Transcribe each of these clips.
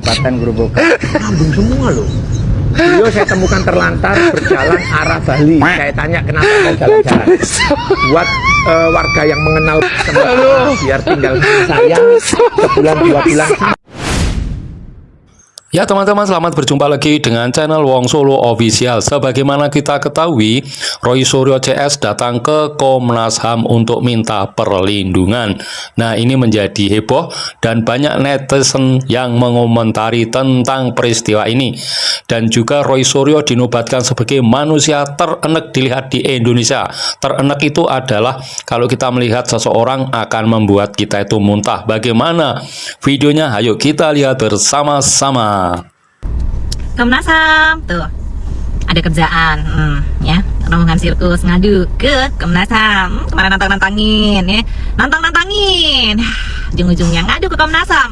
Kabupaten Grobogan. Nyambung semua loh. Beliau saya temukan terlantar berjalan arah Bali. Saya tanya kenapa mau jalan-jalan. Buat warga yang mengenal teman biar tinggal saya sebulan 2 bulan. Ya teman-teman, selamat berjumpa lagi dengan channel Wong Solo Official. Sebagaimana kita ketahui, Roy Suryo CS datang ke Komnas HAM untuk minta perlindungan. Nah, ini menjadi heboh dan banyak netizen yang mengomentari tentang peristiwa ini. Dan juga Roy Suryo dinobatkan sebagai manusia terenek dilihat di Indonesia. Terenek itu adalah kalau kita melihat seseorang akan membuat kita itu muntah. Bagaimana videonya? Ayo kita lihat bersama-sama. Komnas HAM tuh ada kerjaan, ya rombongan sirkus ngadu ke Komnas HAM. Kemarin nantangin ya, nantangin, ujung-ujungnya ngadu ke Komnas HAM.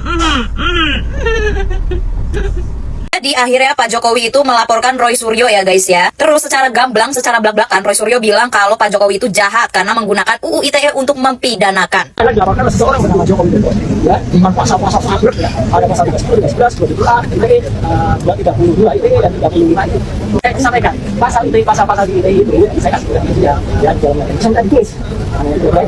Jadi akhirnya Pak Jokowi itu melaporkan Roy Suryo ya guys ya. Terus secara gamblang, secara blak-blakan Roy Suryo bilang kalau Pak Jokowi itu jahat karena menggunakan UU ITE untuk mempidanakan. Karena dilaporkan seseorang bernama Jokowi itu, ya, dengan pasal-pasal fabrek ya, ada pasal 30, 11, 22A, ITE, 232 ITE dan 35 itu. Saya sampaikan pasal ITE, pasal-pasal di ITE itu, saya kasih itu ya di dalam saya tulis.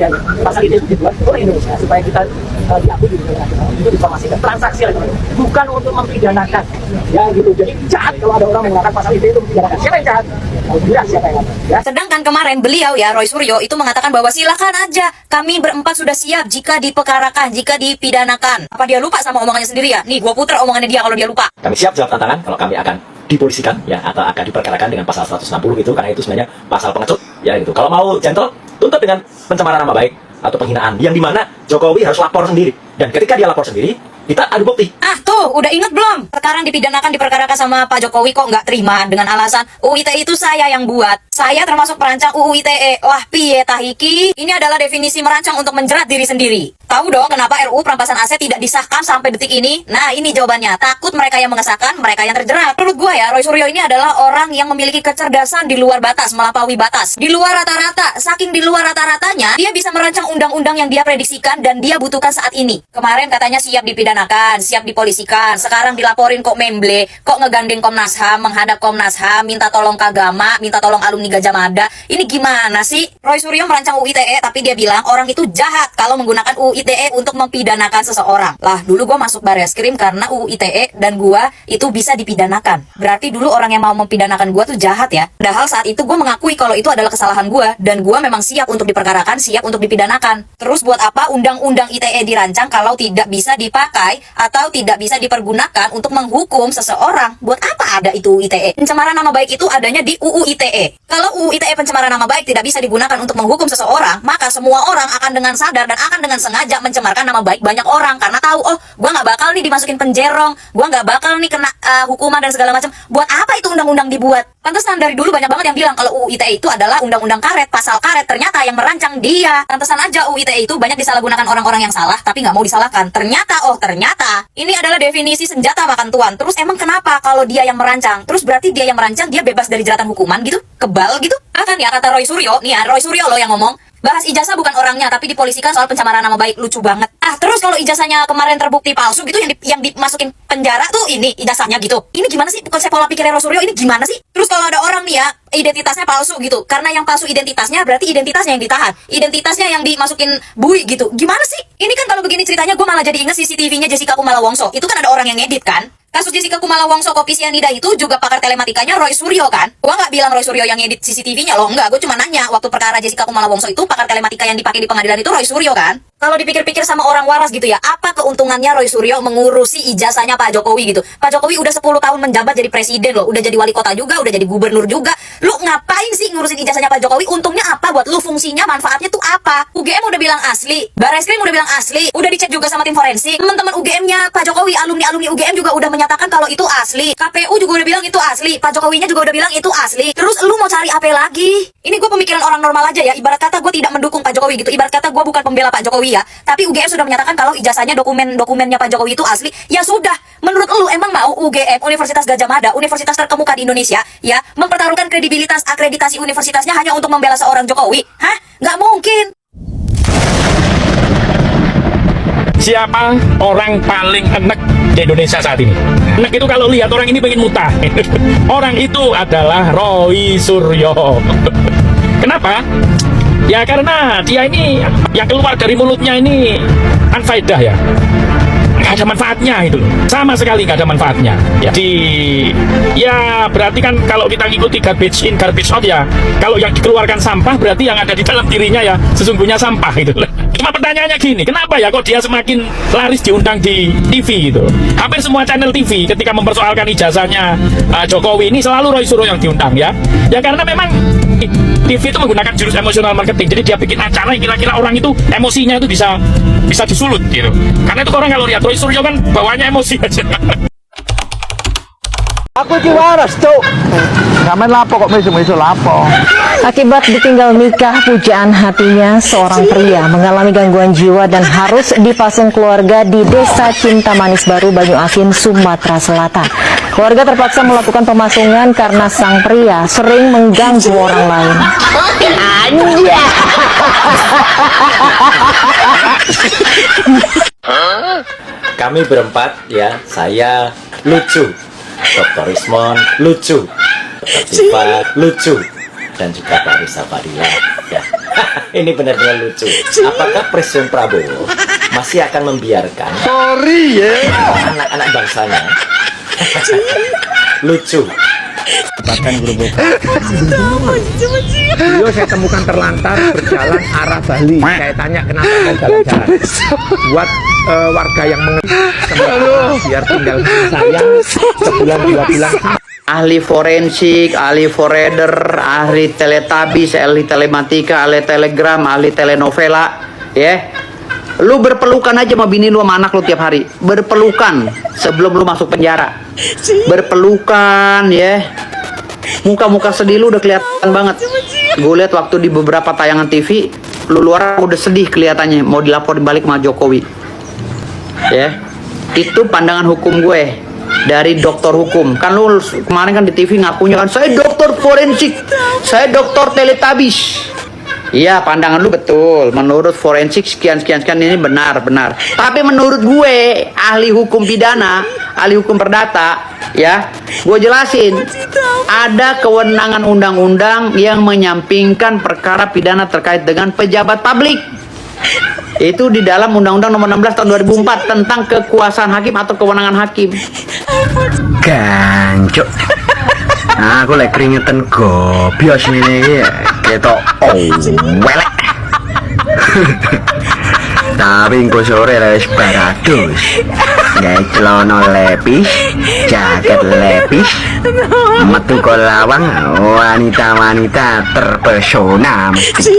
Dan pasal ITE itu dibuat oleh Indonesia supaya kita diakui di internasional, itu diinformasikan transaksi elektronik, bukan untuk mempidanakan. Ya gitu, jadi jahat kalau ada orang menggunakan pasal itu mempidanakan. Siapa yang jahat? Kalau tidak siapa yang jahat? Ya. Sedangkan kemarin beliau ya Roy Suryo itu mengatakan bahwa silakan aja, kami berempat sudah siap jika dipekarakan, jika dipidanakan. Apa dia lupa sama omongannya sendiri ya? Nih gua putar omongannya dia kalau dia lupa. Kami siap jawab tantangan kalau kami akan dipolisikan ya atau akan diperkarakan dengan pasal 160 itu, karena itu sebenarnya pasal pengecut ya gitu. Kalau mau gentle, tuntut dengan pencemaran nama baik atau penghinaan yang dimana Jokowi harus lapor sendiri, dan ketika dia lapor sendiri kita adu bukti. Ah tuh, udah inget belum? Sekarang dipidanakan, diperkarakan sama Pak Jokowi kok nggak terima dengan alasan UU ITE itu saya yang buat. Saya termasuk perancang UU ITE. Wah piye tahiki? Ini adalah definisi merancang untuk menjerat diri sendiri. Tahu dong kenapa RUU perampasan aset tidak disahkan sampai detik ini? Nah ini jawabannya. Takut mereka yang mengesahkan, mereka yang terjerat. Menurut gua ya, Roy Suryo ini adalah orang yang memiliki kecerdasan di luar batas, melampaui batas. Di luar rata-rata, saking di luar rata-ratanya, dia bisa merancang undang-undang yang dia prediksikan dan dia butuhkan saat ini. Kemarin katanya siap dipidanakan, siap dipolisikan. Sekarang dilaporin kok memble, kok ngegandeng Komnas HAM, menghadap Komnas HAM, minta tolong Kagama, minta tolong alumni Gajah Mada. Ini gimana sih? Roy Suryo merancang UU ITE, tapi dia bilang orang itu jahat kalau menggunakan UU ITE untuk mempidanakan seseorang. Lah, dulu gua masuk Barreskrim karena UU ITE dan gua itu bisa dipidanakan. Berarti dulu orang yang mau mempidanakan gua tuh jahat ya. Padahal saat itu gua mengakui kalau itu adalah kesalahan gua dan gua memang siap untuk diperkarakan, siap untuk dipidanakan. Terus buat apa undang-undang ITE dirancang kalau tidak bisa dipakai atau tidak bisa dipergunakan untuk menghukum seseorang? Buat apa ada itu UU ITE? Pencemaran nama baik itu adanya di UU ITE. Kalau UU ITE pencemaran nama baik tidak bisa digunakan untuk menghukum seseorang, maka semua orang akan dengan sadar dan akan dengan sengaja mencemarkan nama baik banyak orang karena tahu, oh, gua nggak bakal nih dimasukin penjerong, gua nggak bakal nih kena hukuman dan segala macam. Buat apa itu undang-undang dibuat? Pantesan dari dulu banyak banget yang bilang kalau UU ITE itu adalah undang-undang karet, pasal karet. Ternyata yang merancang dia. Pantesan aja UU ITE itu banyak disalahgunakan orang-orang yang salah tapi nggak mau disalahkan. Ternyata ini adalah definisi senjata makan tuan. Terus emang kenapa kalau dia yang merancang? Terus berarti dia yang merancang dia bebas dari jeratan hukuman gitu? Kebal gitu? Akan ya kata Roy Suryo, nih ya Roy Suryo loh yang ngomong. Bahas ijazah bukan orangnya tapi dipolisikan soal pencemaran nama baik. Lucu banget. Terus kalau ijazahnya kemarin terbukti palsu gitu, yang dimasukin penjara tuh ini ijazahnya gitu. Ini gimana sih konsep pola pikirnya Roy Suryo ini gimana sih? Terus kalau ada orang nih ya identitasnya palsu gitu, karena yang palsu identitasnya berarti identitasnya yang ditahan, identitasnya yang dimasukin bui gitu. Gimana sih? Ini kan kalau begini ceritanya gue malah jadi inget CCTV-nya Jessica Kumala Wongso. Itu kan ada orang yang ngedit kan? Kasus Jessica Kumala Wongso kopi sianida itu juga pakar telematikanya Roy Suryo kan? Gua nggak bilang Roy Suryo yang ngedit CCTV-nya loh, enggak. Gue cuma nanya waktu perkara Jessica Kumala Wongso itu pakar telematika yang dipakai di pengadilan itu Roy Suryo kan? Kalau dipikir-pikir sama orang waras gitu ya, apa keuntungannya Roy Suryo mengurusi ijazahnya Pak Jokowi gitu? Pak Jokowi udah 10 tahun menjabat jadi presiden loh, udah jadi wali kota juga, udah jadi gubernur juga. Lu ngapain sih ngurusin ijazahnya Pak Jokowi? Untungnya apa buat lu? Fungsinya, manfaatnya tuh apa? UGM udah bilang asli, Barreskrim udah bilang asli, udah dicek juga sama tim forensik. Teman-teman UGM-nya Pak Jokowi, alumni UGM juga udah menyatakan kalau itu asli. KPU juga udah bilang itu asli, Pak Jokowinya juga udah bilang itu asli. Terus lu mau cari apa lagi? Ini gue pemikiran orang normal aja ya. Ibarat kata gue tidak mendukung Pak Jokowi gitu. Ibarat kata gue bukan pembela Pak Jokowi ya. Tapi UGM sudah menyatakan kalau ijazahnya dokumennya Pak Jokowi itu asli. Ya sudah. Menurut lu emang mau UGM, Universitas Gajah Mada, universitas terkemuka di Indonesia, ya, mempertaruhkan kredibilitas akreditasi universitasnya hanya untuk membela seorang Jokowi? Hah? Nggak mungkin. Siapa orang paling enek di Indonesia saat ini. Nah itu kalau lihat orang ini pengen muntah. Orang itu adalah Roy Suryo. Kenapa? Ya karena dia ini yang keluar dari mulutnya ini anfaedah ya. Nggak ada manfaatnya itu, sama sekali nggak ada manfaatnya. Jadi ya berarti kan kalau kita ngikuti garbage in garbage out ya, kalau yang dikeluarkan sampah berarti yang ada di dalam dirinya ya sesungguhnya sampah gitu. Cuma pertanyaannya gini, kenapa ya kok dia semakin laris diundang di TV gitu? Hampir semua channel TV ketika mempersoalkan ijazahnya Jokowi ini selalu Roy Suryo yang diundang ya. Ya karena memang TV itu menggunakan jurus emosional marketing, jadi dia bikin acara yang kira-kira orang itu emosinya itu bisa disulut gitu. Karena itu orang kalau lihat Roy Suryo kan bawanya emosi aja. Aku iki waras, Cuk. Sampeyan lapo kok mesu-mesu lapo? Akibat ditinggal nikah pujaan hatinya, seorang pria mengalami gangguan jiwa dan harus dipasung keluarga di Desa Cinta Manis Baru, Banyuasin, Sumatera Selatan. Keluarga terpaksa melakukan pemasungan karena sang pria sering mengganggu orang lain. Kami berempat ya, saya lucu, Dr. Rismon lucu, Dr. Siva lucu, dan juga Pak Risa Fadila ya. Ini benar-benar lucu. Apakah Presiden Prabowo masih akan membiarkan anak-anak bangsanya lucu? Beliau saya temukan terlantar berjalan arah Bali. Saya tanya kenapa mau jalan-jalan. Buat warga yang mengenal biar tinggal saya sebulan 2 bulan. Ahli forensik, ahli foreder, ahli teletabis, ahli telematika, ahli telegram, ahli telenovela, ya. Lu berpelukan aja sama bini lu sama anak lu tiap hari. Berpelukan sebelum lu masuk penjara. Berpelukan, ya. Muka-muka sedih lu udah kelihatan banget. Gue lihat waktu di beberapa tayangan TV, lu luar udah sedih kelihatannya mau dilaporin balik sama Jokowi. Ya. Itu pandangan hukum gue. Dari dokter hukum, kan lu kemarin kan di TV ngakunya kan saya dokter forensik, saya dokter teletabis. Iya, pandangan lu betul. Menurut forensik sekian ini benar. Tapi menurut gue ahli hukum pidana, ahli hukum perdata, ya, gue jelasin ada kewenangan undang-undang yang menyampingkan perkara pidana terkait dengan pejabat publik. Itu di dalam Undang-Undang Nomor 16 Tahun 2004 tentang kekuasaan hakim atau kewenangan hakim. Gancuk. Nah, aku lagi keringetan gobios ini ya. Ketok welek. Tapi engko sore wis barados. Gawe celana lepis, jaket lepis, metu ke lawang, wanita-wanita terpesona mesti.